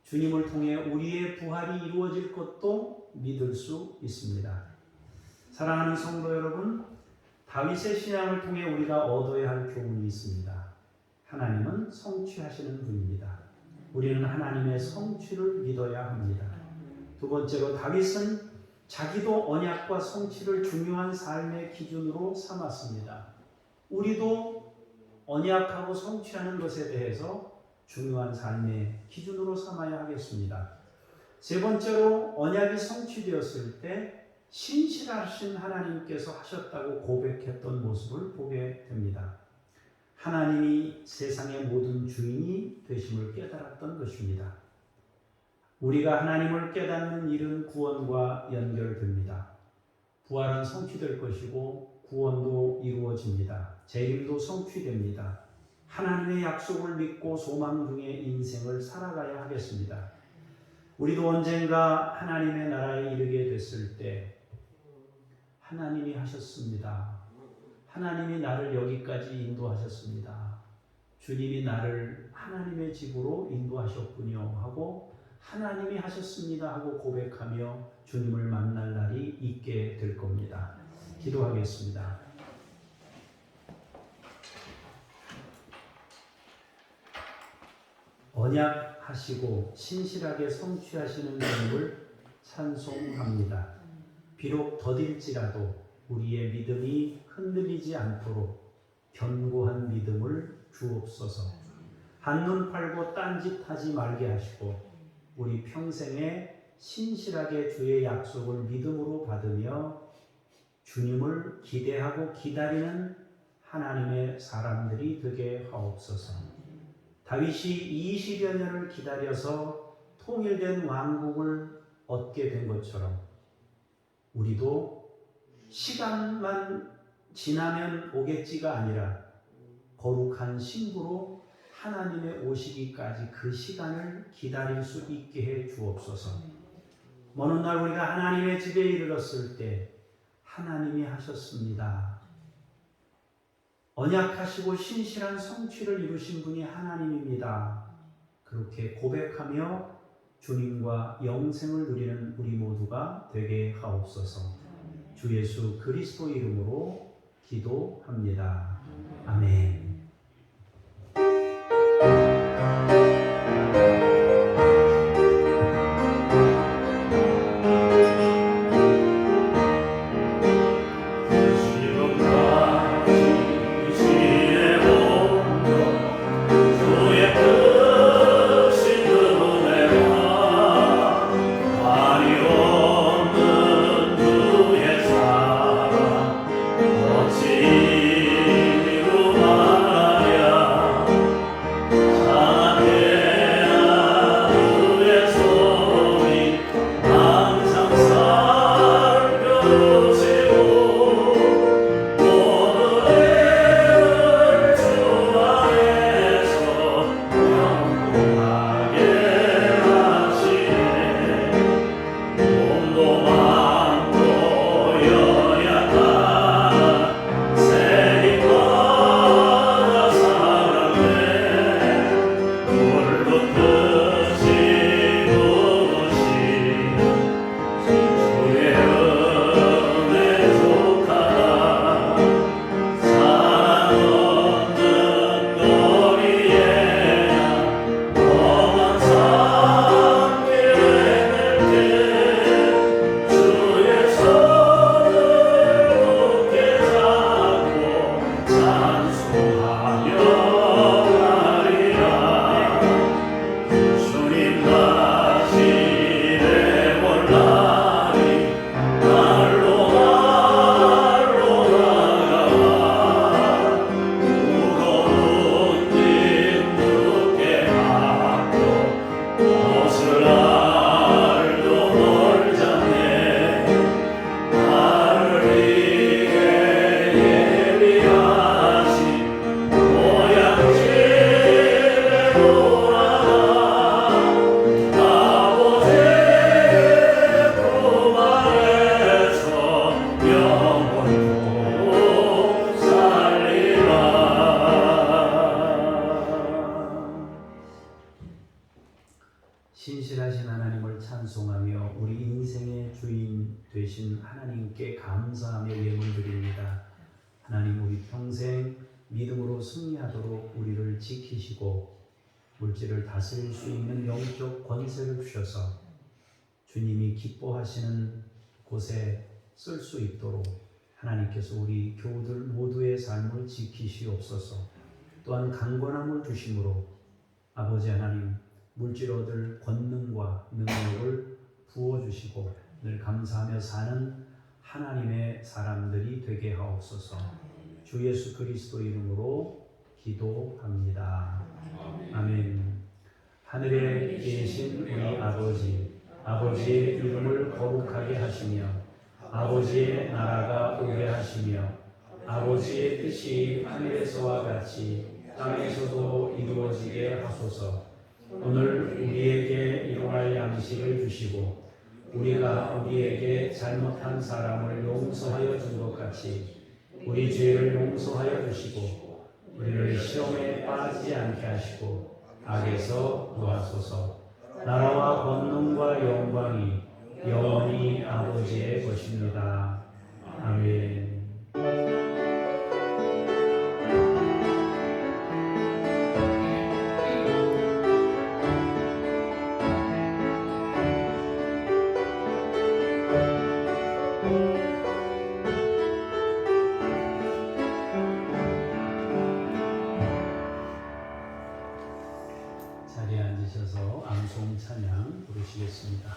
주님을 통해 우리의 부활이 이루어질 것도 믿을 수 있습니다. 사랑하는 성도 여러분, 다윗의 신앙을 통해 우리가 얻어야 할 교훈이 있습니다. 하나님은 성취하시는 분입니다. 우리는 하나님의 성취를 믿어야 합니다. 두 번째로 다윗은 자기도 언약과 성취를 중요한 삶의 기준으로 삼았습니다. 우리도 언약하고 성취하는 것에 대해서 중요한 삶의 기준으로 삼아야 하겠습니다. 세 번째로 언약이 성취되었을 때 신실하신 하나님께서 하셨다고 고백했던 모습을 보게 됩니다. 하나님이 세상의 모든 주인이 되심을 깨달았던 것입니다. 우리가 하나님을 깨닫는 일은 구원과 연결됩니다. 부활은 성취될 것이고 구원도 이루어집니다. 재림도 성취됩니다. 하나님의 약속을 믿고 소망 중의 인생을 살아가야 하겠습니다. 우리도 언젠가 하나님의 나라에 이르게 됐을 때 하나님이 하셨습니다. 하나님이 나를 여기까지 인도하셨습니다. 주님이 나를 하나님의 집으로 인도하셨군요 하고 하나님이 하셨습니다 하고 고백하며 주님을 만날 날이 있게 될 겁니다. 기도하겠습니다. 언약하시고 신실하게 성취하시는 주님을 찬송합니다. 비록 더딜지라도 우리의 믿음이 흔들리지 않도록 견고한 믿음을 주옵소서. 한눈 팔고 딴짓하지 말게 하시고 우리 평생에 신실하게 주의 약속을 믿음으로 받으며 주님을 기대하고 기다리는 하나님의 사람들이 되게 하옵소서. 다윗이 20여 년을 기다려서 통일된 왕국을 얻게 된 것처럼 우리도 시간만 지나면 오겠지가 아니라 거룩한 신부로 하나님의 오시기까지 그 시간을 기다릴 수 있게 해 주옵소서. 어느 날 우리가 하나님의 집에 이르렀을 때 하나님이 하셨습니다. 언약하시고 신실한 성취를 이루신 분이 하나님입니다. 그렇게 고백하며 주님과 영생을 누리는 우리 모두가 되게 하옵소서. 주 예수 그리스도 이름으로 기도합니다. 아멘. 주 신실하신 하나님을 찬송하며 우리 인생의 주인 되신 하나님께 감사하며 예물 드립니다. 하나님, 우리 평생 믿음으로 승리하도록 우리를 지키시고 물질을 다스릴 수 있는 영적 권세를 주셔서 주님이 기뻐하시는 곳에 쓸 수 있도록 하나님께서 우리 교우들 모두의 삶을 지키시옵소서. 또한 강건함을 주심으로 아버지 하나님, 물질 얻을 권능과 능력을 부어주시고 늘 감사하며 사는 하나님의 사람들이 되게 하옵소서. 주 예수 그리스도 이름으로 기도합니다. 아멘. 하늘에 계신 우리 아버지, 아버지의 이름을 거룩하게 하시며 아버지의 나라가 오게 하시며 아버지의 뜻이 하늘에서와 같이 땅에서도 이루어지게 하소서. 오늘 우리에게 일용할 양식을 주시고 우리가 우리에게 잘못한 사람을 용서하여 준 것 같이 우리 죄를 용서하여 주시고 우리를 시험에 빠지지 않게 하시고 악에서 구하소서. 나라와 권능과 영광이 영원히 아버지의 것입니다. 아멘. 자리에 앉으셔서 암송 찬양 부르시겠습니다.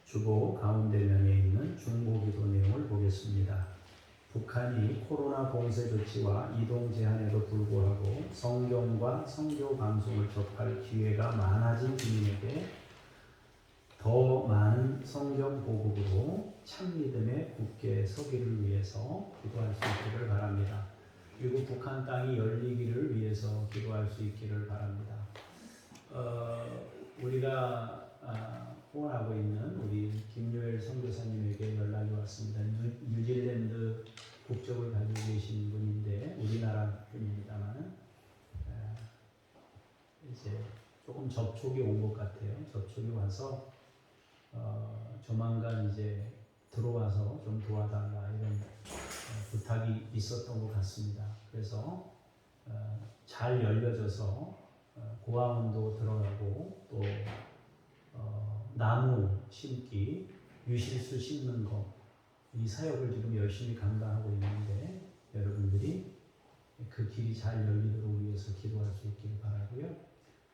주보 가운데면에 있는 중보기도 내용을 보겠습니다. 북한이 코로나 봉쇄 조치와 이동 제한에도 불구하고 성경과 성교 방송을 접할 기회가 많아진 주민에게 더 많은 성경 보급으로 참 믿음에 굳게 서기를 위해서 기도할 수 있기를 바랍니다. 그리고 북한 땅이 열리기를 위해서 기도할 수 있기를 바랍니다. 우리가 후원하고 있는 우리 김요엘 선교사님에게 연락이 왔습니다. 뉴질랜드 국적을 가지고 계신 분인데 우리나라 분입니다만 이제 조금 접촉이 온 것 같아요. 접촉이 와서 조만간 이제 들어와서 좀 도와달라 이런 부탁이 있었던 것 같습니다. 그래서 잘 열려져서 고아원도 들어가고 또 나무 심기, 유실수 심는 거, 이 사역을 지금 열심히 감당하고 있는데 여러분들이 그 길이 잘 열리도록 위해서 기도할 수 있기를 바라고요.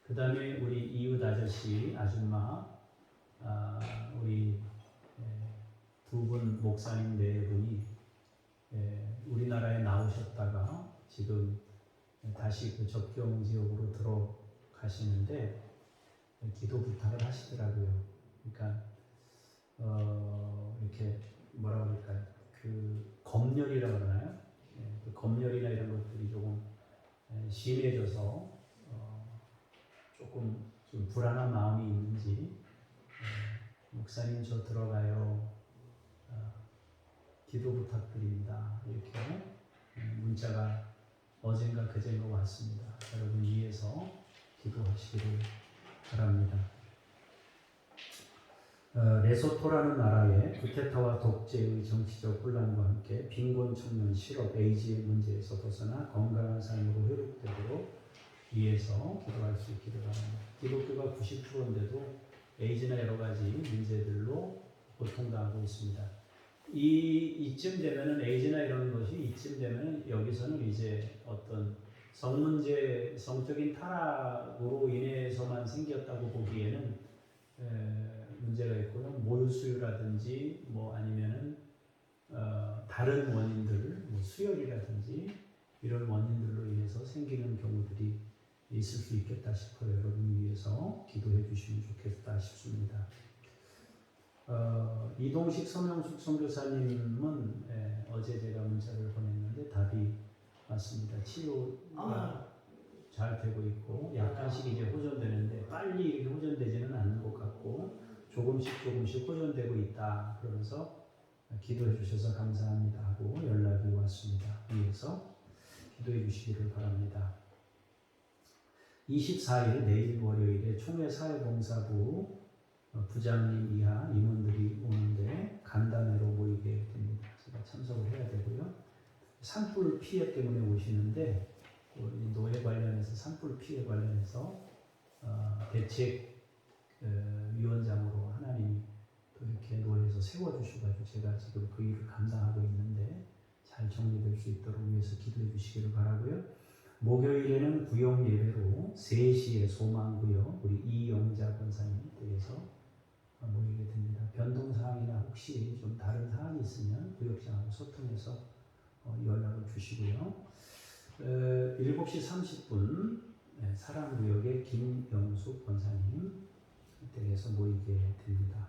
그 다음에 우리 이웃 아저씨, 아줌마, 우리 두 분 목사님 네 분이 우리나라에 나오셨다가 지금 다시 그 접경 지역으로 들어가시는데 기도 부탁을 하시더라고요. 그러니까 이렇게 뭐라고 할까요? 그 검열이라고 그러나요? 그 검열이나 이런 것들이 조금 심해져서 조금 좀 불안한 마음이 있는지 목사님 저 들어가요. 기도 부탁드립니다. 이렇게 문자가 어젠가 그젠가 왔습니다. 여러분 위해서 기도하시기를 바랍니다. 레소토라는 나라의 쿠데타와 독재의 정치적 혼란과 함께 빈곤, 청년, 실업, 에이즈의 문제에서 벗어나 건강한 삶으로 회복되도록 위해서 기도할 수 있기를 바랍니다. 기독교가 90%인데도 에이즈나 여러 가지 문제들로 고통당하고 있습니다. 이쯤 되면은 에이즈나 이런 것이 이쯤 되면은 여기서는 이제 어떤 성문제, 성적인 타락으로 인해서만 생겼다고 보기에는 문제가 있고요. 모유수유라든지 뭐 아니면은 다른 원인들, 뭐 수혈이라든지 이런 원인들로 인해서 생기는 경우들이 있을 수 있겠다 싶어요. 여러분 위해서 기도해 주시면 좋겠다 싶습니다. 이동식 서명숙 선교사님은 어제 제가 문자를 보냈는데 답이 왔습니다. 치료가 잘 되고 있고 약간씩 이제 호전되는데 빨리 이렇게 호전되지는 않는 것 같고 조금씩 호전되고 있다. 그러면서 기도해 주셔서 감사합니다 하고 연락이 왔습니다. 위해서 기도해 주시기를 바랍니다. 24일 내일 월요일에 총회사회봉사부 부장님 이하 임원들이 오는데 간담회로 모이게 됩니다. 제가 참석을 해야 되고요. 산불 피해 때문에 오시는데 우리 노예 관련해서 산불 피해 관련해서 대책 위원장으로 하나님이 또 이렇게 노예에서 세워주셔가지고 제가 지금 그 일을 감당하고 있는데 잘 정리될 수 있도록 위해서 기도해 주시기를 바라고요. 목요일에는 구역 예배로 3시에 소망구역 우리 이영자 권사님 댁에서 모이게 됩니다. 변동사항이나 혹시 좀 다른 사항이 있으면 구역장하고 소통해서 연락을 주시고요. 7시 30분 사랑구역의 김영숙 권사님 댁에서 모이게 됩니다.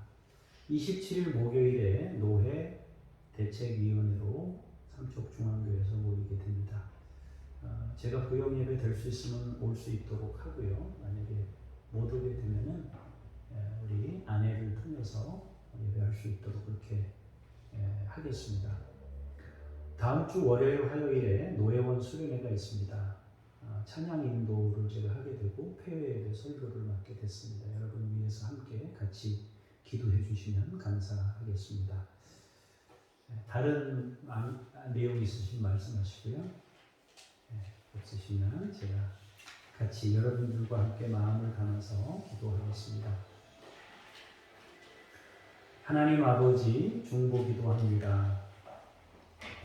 27일 목요일에 노회 대책위원회로 삼척중앙교회에서 모이게 됩니다. 제가 구역 예배 될 수 있으면 올 수 있도록 하고요. 만약에 못 오게 되면은 우리 아내를 통해서 예배할 수 있도록 그렇게 하겠습니다. 다음 주 월요일 화요일에 노예원 수련회가 있습니다. 찬양 인도를 제가 하게 되고 폐회 예배 설교를 맡게 됐습니다. 여러분 위해서 함께 같이 기도해 주시면 감사하겠습니다. 다른 내용 있으신 말씀하시고요. 없으시면 제가 같이 여러분들과 함께 마음을 담아서 기도하겠습니다. 하나님 아버지 중보기도합니다.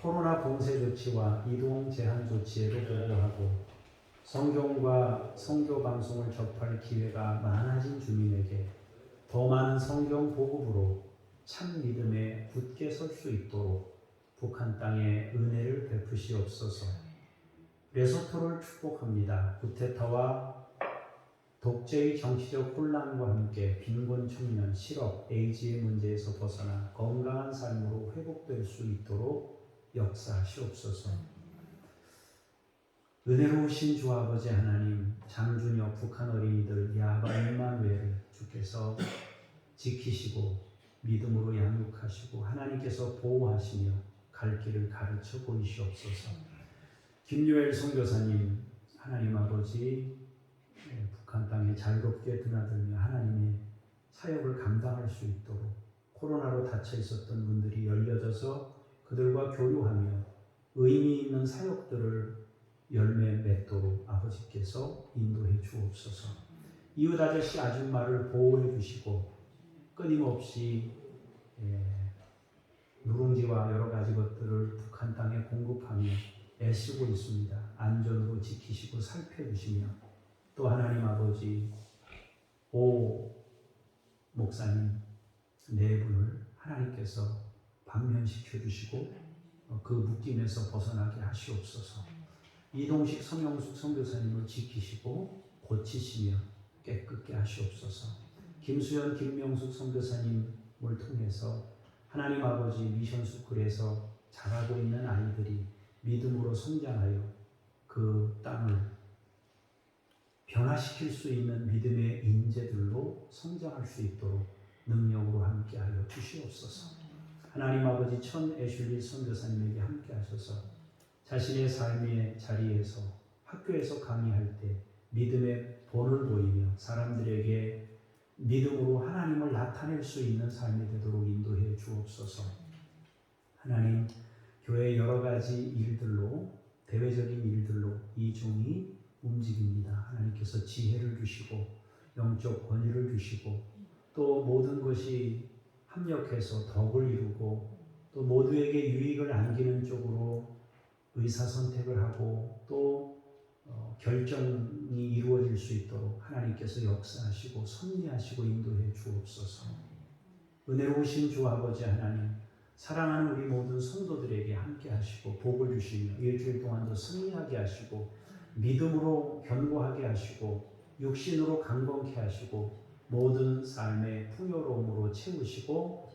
코로나 봉쇄 조치와 이동 제한 조치에도 불구하고 성경과 성교 방송을 접할 기회가 많아진 주민에게 더 많은 성경 보급으로 참 믿음에 굳게 설 수 있도록 북한 땅에 은혜를 베푸시옵소서. 레소토를 축복합니다. 구테타와 독재의 정치적 혼란과 함께 빈곤 청년, 실업, 에이즈의 문제에서 벗어나 건강한 삶으로 회복될 수 있도록 역사하시옵소서. 은혜로우신 주 아버지 하나님, 장준혁 북한 어린이들 야바 임마누엘을 주께서 지키시고 믿음으로 양육하시고 하나님께서 보호하시며 갈 길을 가르쳐 보이시옵소서. 김요엘 선교사님, 하나님 아버지 북한 땅에 자유롭게 드나들며 하나님의 사역을 감당할 수 있도록 코로나로 닫혀 있었던 분들이 열려져서 그들과 교류하며 의미 있는 사역들을 열매 맺도록 아버지께서 인도해 주옵소서. 이웃 아저씨 아줌마를 보호해 주시고 끊임없이 누룽지와 여러 가지 것들을 북한 땅에 공급하며 애쓰고 있습니다. 안전으로 지키시고 살펴주시며 또 하나님 아버지 오 목사님 네 분을 하나님께서 방면시켜 주시고 그 묶임에서 벗어나게 하시옵소서. 이동식 서명숙 선교사님을 지키시고 고치시며 깨끗게 하시옵소서. 김수현 김명숙 선교사님을 통해서 하나님 아버지 미션스쿨에서 자라고 있는 아이들이 믿음으로 성장하여 그 땅을 변화시킬 수 있는 믿음의 인재들로 성장할 수 있도록 능력으로 함께하여 주시옵소서. 하나님 아버지 천 애슐리 선교사님에게 함께하셔서 자신의 삶의 자리에서 학교에서 강의할 때 믿음의 본을 보이며 사람들에게 믿음으로 하나님을 나타낼 수 있는 삶이 되도록 인도해 주옵소서. 하나님 교회의 여러 가지 일들로 대외적인 일들로 이 종이 움직입니다. 하나님께서 지혜를 주시고 영적 권위를 주시고 또 모든 것이 합력해서 덕을 이루고 또 모두에게 유익을 안기는 쪽으로 의사선택을 하고 또 결정이 이루어질 수 있도록 하나님께서 역사하시고 섭리하시고 인도해 주옵소서. 은혜로우신 주 아버지 하나님, 사랑하는 우리 모든 성도들에게 함께 하시고 복을 주시며 일주일 동안도 승리하게 하시고 믿음으로 견고하게 하시고 육신으로 강건케 하시고 모든 삶의 풍요로움으로 채우시고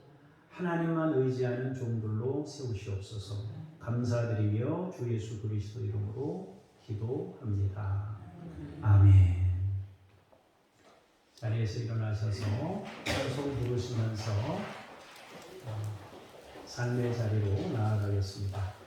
하나님만 의지하는 종들로 세우시옵소서. 감사드리며 주 예수 그리스도 이름으로 기도합니다. 아멘. 자리에서 일어나셔서 찬송 부르시면서 삶의 자리로 나아가겠습니다.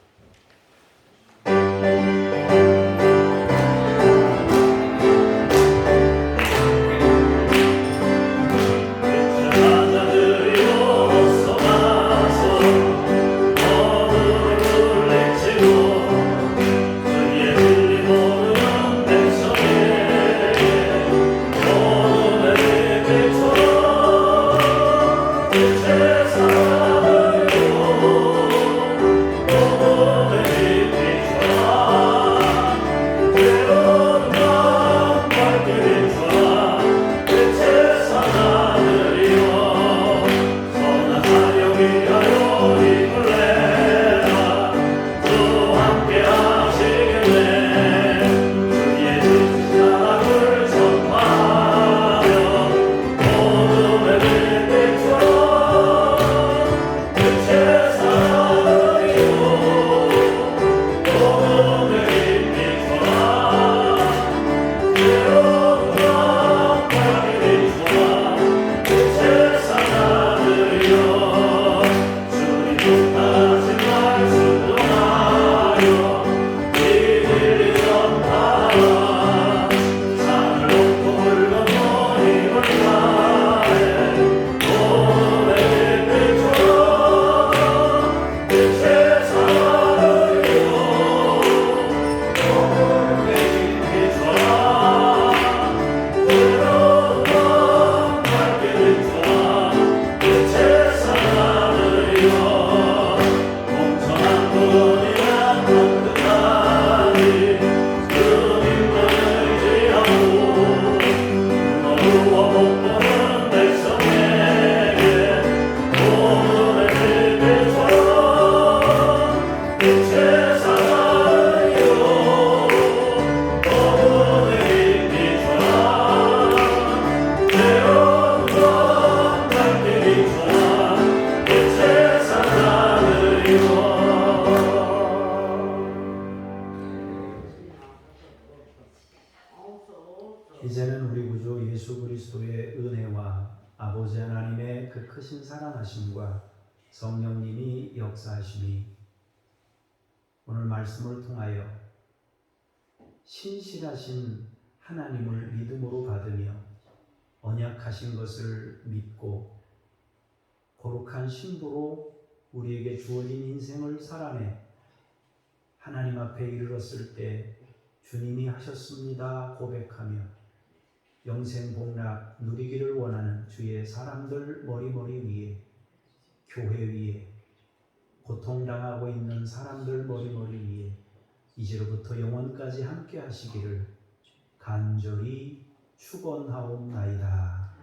이제는 우리 구주 예수 그리스도의 은혜와 아버지 하나님의 그 크신 사랑하심과 성령님이 역사하심이 오늘 말씀을 통하여 신실하신 하나님을 믿음으로 받으며 언약하신 것을 믿고 거룩한 신부로 우리에게 주어진 인생을 살아내 하나님 앞에 이르렀을 때 주님이 하셨습니다 고백하며 영생 복락 누리기를 원하는 주의 사람들 머리머리 위에, 교회 위에, 고통당하고 있는 사람들 머리머리 위에 이제로부터 영원까지 함께 하시기를 간절히 축원하옵나이다.